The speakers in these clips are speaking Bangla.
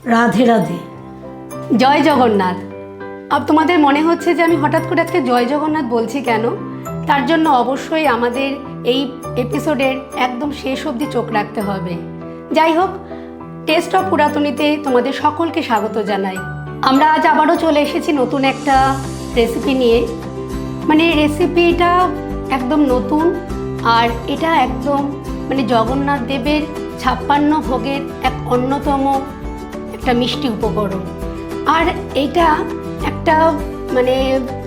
রাধে রাধে। জয় জগন্নাথ। তোমাদের মনে হচ্ছে যে আমি হঠাৎ করে আজকে জয় জগন্নাথ বলছি কেন? তার জন্য অবশ্যই আমাদের এই এপিসোডের একদম শেষ অবধি চোখ রাখতে হবে। যাই হোক, টেস্ট অফ পুরাতনীতে তোমাদের সকলকে স্বাগত জানাই। আমরা আজ আবারও চলে এসেছি নতুন একটা রেসিপি নিয়ে। মানে রেসিপিটা একদম নতুন, আর এটা একদম জগন্নাথ দেবের 56 ভোগের এক অন্যতম একটা মিষ্টি উপকরণ। আর এইটা একটা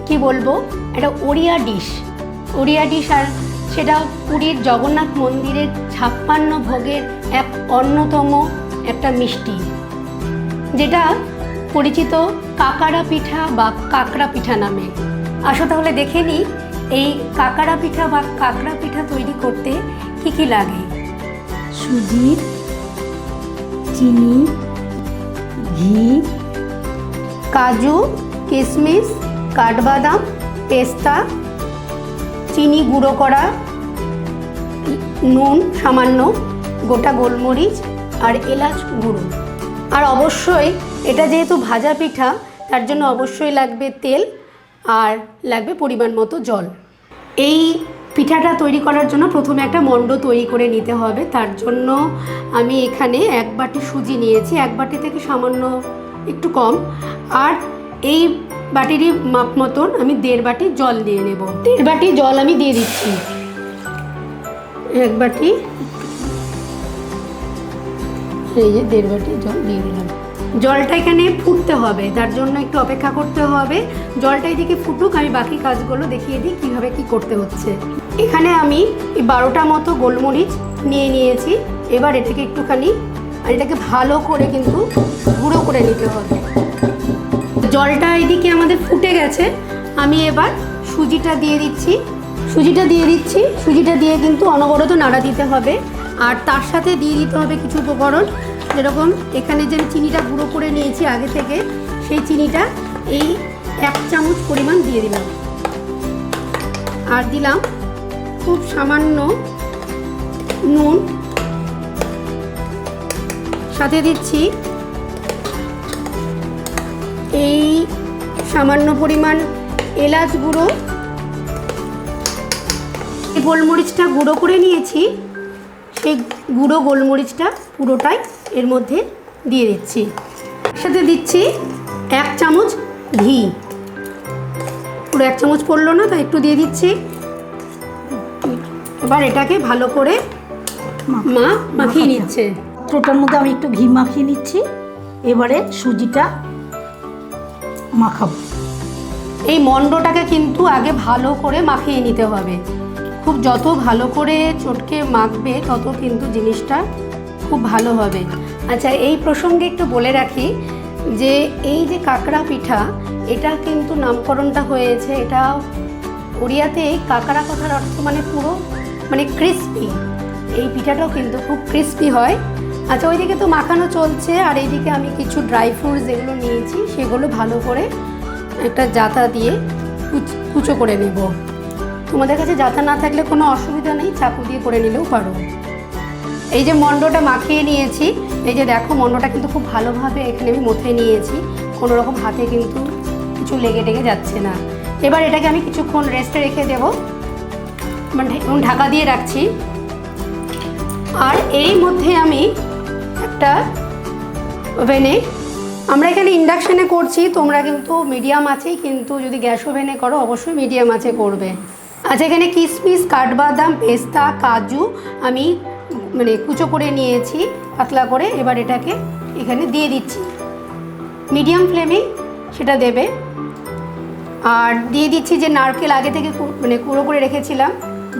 কি বলবো, একটা ওড়িয়া ডিশ, আর সেটা পুরীর জগন্নাথ মন্দিরের 56 ভোগের এক অন্যতম একটা মিষ্টি, যেটা পরিচিত কাকারা পিঠা বা কাঁকড়া পিঠা নামে। আসো তাহলে দেখে নিই এই কাকারা পিঠা বা কাঁকড়া পিঠা তৈরি করতে কি কি লাগে। সুজি, চিনি, ঘি, কাজু, কিশমিশ, কাঠবাদাম, পেস্তা, চিনি গুঁড়ো করা, নুন সামান্য, গোটা গোলমরিচ আর এলাচ গুঁড়ো। আর অবশ্যই এটা যেহেতু ভাজা পিঠা, তার জন্য অবশ্যই লাগবে তেল আর লাগবে পরিমাণ মতো জল। এই পিঠাটা তৈরি করার জন্য প্রথমে একটা মণ্ড তৈরি করে নিতে হবে। তার জন্য আমি এখানে 1 বাটি সুজি নিয়েছি, 1 বাটি থেকে সামান্য একটু কম। আর এই বাটিরই মাপ মতন আমি 1.5 বাটি জল দিয়ে নেব। 1.5 বাটি জল আমি দিয়ে দিচ্ছি। 1 বাটি, এই যে 1.5 বাটি জল দিয়ে দিলাম। জলটা এখানে ফুটতে হবে, তার জন্য একটু অপেক্ষা করতে হবে। জলটা এদিকে ফুটুক, আমি বাকি কাজগুলো দেখিয়ে দিই কীভাবে কি করতে হচ্ছে। এখানে আমি 12টা মতো গোলমরিচ নিয়েছি। এবার এটাকে একটুখানি, আর এটাকে ভালো করে কিন্তু গুঁড়ো করে নিতে হবে। জলটা এদিকে আমাদের ফুটে গেছে। আমি এবার সুজিটা দিয়ে দিচ্ছি। সুজিটা দিয়ে কিন্তু অনবরত নাড়া দিতে হবে। আর তার সাথে দিয়ে দিতে হবে কিছু উপকরণ, যেরকম এখানে যে চিনিটা গুঁড়ো করে নিয়েছি আগে থেকে, সেই চিনিটা এই 1 চামচ পরিমাণ দিয়ে দিলাম। আর দিলাম খুব সামান্য নুন, সাথে দিচ্ছি এই সামান্য পরিমাণ এলাচ গুঁড়ো। এই গোলমরিচটা গুঁড়ো করে নিয়েছি, সেই গুঁড়ো গোলমরিচটা পুরোটাই এর মধ্যে দিয়ে দিচ্ছি। সাথে দিচ্ছি 1 চামচ ঘি। পুরো 1 চামচ পড়লো না, তাই একটু দিয়ে দিচ্ছি। এবার এটাকে ভালো করে মাখিয়ে নিচ্ছে। পাত্রটার মধ্যে আমি একটু ঘি মাখিয়ে নিচ্ছি। এবারে সুজিটা মাখাবো। এই মণ্ডটাকে কিন্তু আগে ভালো করে মাখিয়ে নিতে হবে। খুব যত ভালো করে চটকে মাখবে, তত কিন্তু জিনিসটা খুব ভালো হবে। আচ্ছা, এই প্রসঙ্গে একটু বলে রাখি যে এই যে কাঁকড়া পিঠা, এটা কিন্তু নামকরণটা হয়েছে, এটা ওড়িয়াতে কাঁকড়া কথার অর্থ পুরো ক্রিস্পি। এই পিঠাটাও কিন্তু খুব ক্রিস্পি হয়। আচ্ছা, ওইদিকে তো মাখানো চলছে, আর এইদিকে আমি কিছু ড্রাই ফ্রুটস যেগুলো নিয়েছি সেগুলো ভালো করে একটা জাতা দিয়ে কুচো করে নেব। তোমাদের কাছে জাতা না থাকলে কোনো অসুবিধা নেই, চাকু দিয়ে করে নিলেও পারো। এই যে মণ্ডটা মাখিয়ে নিয়েছি, এই যে দেখো মণ্ডটা কিন্তু খুব ভালোভাবে এখানে আমি মথে নিয়েছি। কোনো রকম হাতে কিন্তু কিছু লেগে যাচ্ছে না। এবার এটাকে আমি কিছুক্ষণ রেস্টে রেখে দেবো, ঢাকা দিয়ে রাখছি। আর এই মধ্যে আমি একটা ওভেনে, আমরা এখানে ইন্ডাকশানে করছি, তোমরা কিন্তু মিডিয়াম আছেই, কিন্তু যদি গ্যাস ওভেনে করো অবশ্যই মিডিয়াম আছে করবে। আচ্ছা, এখানে কিশমিশ, কাঠবাদাম, পেস্তা, কাজু আমি কুচো করে নিয়েছি পাতলা করে। এবার এটাকে এখানে দিয়ে দিচ্ছি, মিডিয়াম ফ্লেমে সেটা দেবে। আর দিয়ে দিচ্ছি যে নারকেল আগে থেকে কুড়ো করে রেখেছিলাম,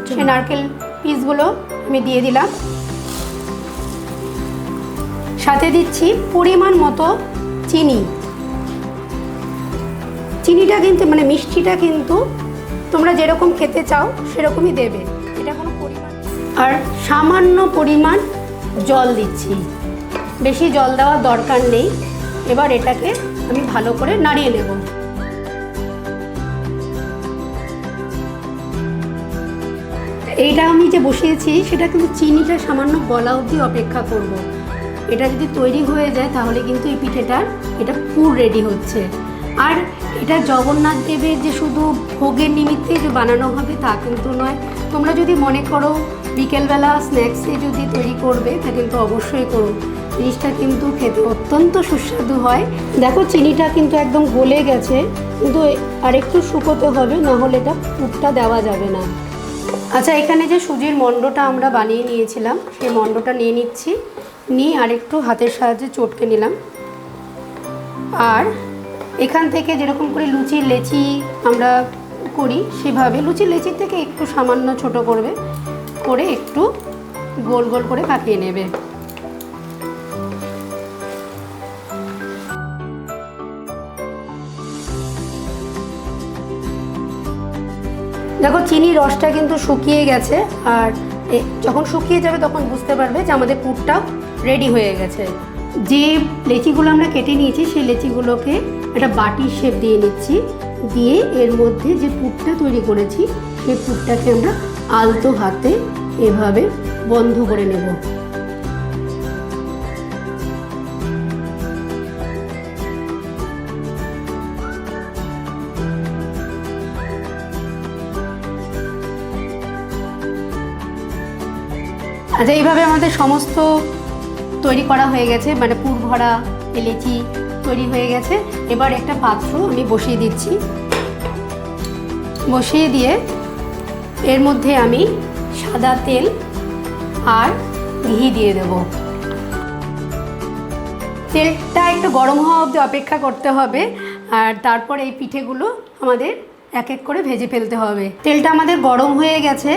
সেই নারকেল পিসগুলো আমি দিয়ে দিলাম। সাথে দিচ্ছি পরিমাণ মতো চিনিটা কিন্তু মিষ্টিটা কিন্তু তোমরা যেরকম খেতে চাও সেরকমই দেবে, এটা কোনো পরিমাণ। আর সামান্য পরিমাণ জল দিচ্ছি, বেশি জল দেওয়ার দরকার নেই। এবার এটাকে আমি ভালো করে নাড়িয়ে নেব। এইটা আমি যে বসিয়েছি সেটা কিন্তু চিনিটা সামান্য গলা অবধি অপেক্ষা করব। এটা যদি তৈরি হয়ে যায় তাহলে কিন্তু এই পিঠেটার এটা পুর রেডি হচ্ছে। আর এটা জগন্নাথ দেবের যে শুধু ভোগের নিমিত্তে যে বানানো হবে তা কিন্তু নয়। তোমরা যদি মনে করো বিকেলবেলা স্ন্যাক্সে যদি তৈরি করবে তা কিন্তু অবশ্যই করো। জিনিসটা কিন্তু খেতে অত্যন্ত সুস্বাদু হয়। দেখো চিনিটা কিন্তু একদম গলে গেছে, কিন্তু আরেকটু শুকোতে হবে, না হলে এটা পুরটা দেওয়া যাবে না। আচ্ছা, এখানে যে সুজির মণ্ডটা আমরা বানিয়ে নিয়েছিলাম সেই মণ্ডটা নিয়ে নিচ্ছি, নিয়ে আরেকটু হাতের সাহায্যে চটকে নিলাম। আর এখান থেকে যেরকম করে লুচির লেচি আমরা করি সেভাবে লুচির লেচির থেকে একটু সামান্য ছোট করবে, করে একটু গোল গোল করে পাকিয়ে নেবে। দেখো চিনির রসটা কিন্তু শুকিয়ে গেছে, আর যখন শুকিয়ে যাবে তখন বুঝতে পারবে যে আমাদের পুরটাও রেডি হয়ে গেছে। যে লেচিগুলো আমরা কেটে নিয়েছি সেই লেচিগুলোকে একটা বাটির শেপ দিয়ে নিচ্ছি, দিয়ে এর মধ্যে যে পুরটা তৈরি করেছি সেই পুরটাকে আমরা আলতো হাতে এভাবে বন্ধ করে নেব। আচ্ছা, এইভাবে আমাদের সমস্ত তৈরি করা হয়ে গেছে, মানে পুর ভরা লেচি তৈরি হয়ে গেছে। এবার একটা পাত্র আমি বসিয়ে দিচ্ছি, বসিয়ে দিয়ে এর মধ্যে আমি সাদা তেল আর ঘি দিয়ে দেব। তেলটা একটু গরম হওয়া অবধি অপেক্ষা করতে হবে, আর তারপর এই পিঠেগুলো আমাদের এক এক করে ভেজে ফেলতে হবে। তেলটা আমাদের গরম হয়ে গেছে,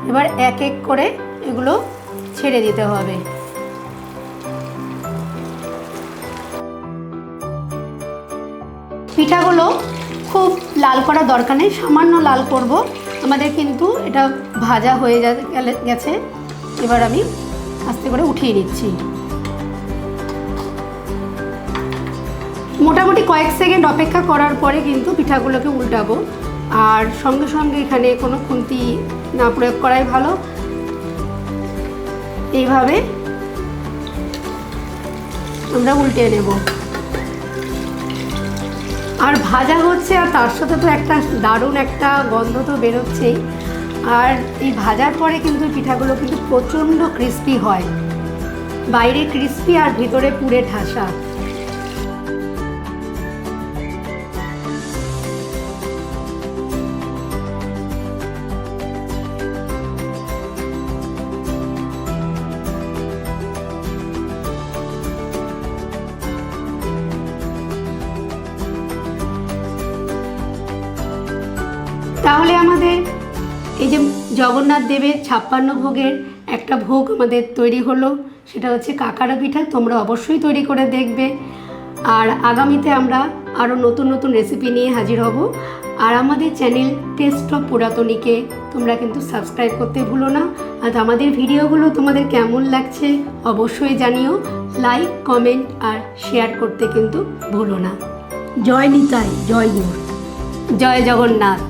এবার এক এক করে এগুলো ছেড়ে দিতে হবে। পিঠাগুলো খুব লাল করার দরকার নেই, সামান্য লাল করব। আমাদের কিন্তু এটা ভাজা হয়ে গেছে। এবার আমি আস্তে করে উঠিয়ে নিচ্ছি। মোটামুটি কয়েক সেকেন্ড অপেক্ষা করার পরে কিন্তু পিঠাগুলোকে উল্টাবো, আর সঙ্গে সঙ্গে এখানে কোনো খুন্তি না প্রয়োগ করাই ভালো। এইভাবে আমরা উল্টে নেব। আর ভাজা হচ্ছে, আর তার সাথে তো একটা দারুণ একটা গন্ধ তো বেরোচ্ছেই। আর এই ভাজার পরে কিন্তু পিঠাগুলো কিন্তু প্রচণ্ড ক্রিস্পি হয়, বাইরে ক্রিস্পি আর ভিতরে পুরে ঠাসা। তাহলে আমাদের এই যে জগন্নাথ দেবের 56 ভোগের একটা ভোগ আমাদের তৈরি হলো, সেটা হচ্ছে কাকারা পিঠা। তোমরা অবশ্যই তৈরি করে দেখবে। আর আগামীতে আমরা আরও নতুন নতুন রেসিপি নিয়ে হাজির হব। আর আমাদের চ্যানেল টেস্ট অফ পুরাতনীকে তোমরা কিন্তু সাবস্ক্রাইব করতে ভুলো না। আর আমাদের ভিডিওগুলো তোমাদের কেমন লাগছে অবশ্যই জানিও। লাইক, কমেন্ট আর শেয়ার করতে কিন্তু ভুলো না। জয় নিতাই, জয় গুরু, জয় জগন্নাথ।